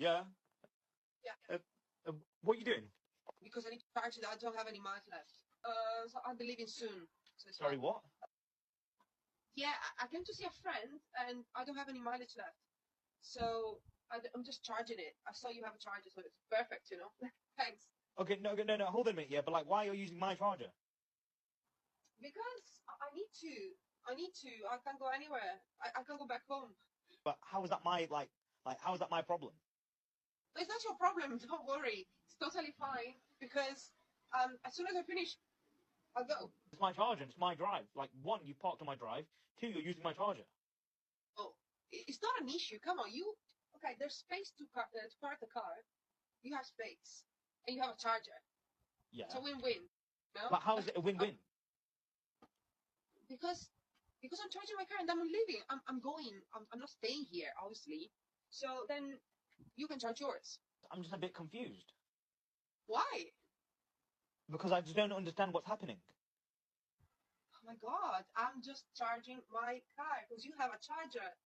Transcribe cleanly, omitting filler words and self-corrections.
Yeah. Yeah. What are you doing? Because I need to charge it. I don't have any miles left. So I'll be leaving soon. So it's Sorry, fine. what? Yeah, I came to see a friend and I don't have any mileage left. So I'm just charging it. I saw you have a charger, so it's perfect, you know. Thanks. Okay, no, hold on a minute, yeah, but like, why are you using my charger? Because I need to. I need to. I can't go anywhere. I can't go back home. But how is that how is that my problem? But it's not your problem. Don't worry. It's totally fine. Because as soon as I finish, I'll go. It's my charger, it's my drive. Like, one, you parked on my drive. Two, you're using my charger. Oh, it's not an issue. Come on, you. Okay, there's space to park the car. You have space, and you have a charger. Yeah. It's a win-win. No? But how is it a win-win? Because I'm charging my car and then I'm leaving. I'm going. I'm not staying here, obviously. So then you can charge yours. I'm just a bit confused. Why? Because I just don't understand what's happening. Oh my God, I'm just charging my car because you have a charger.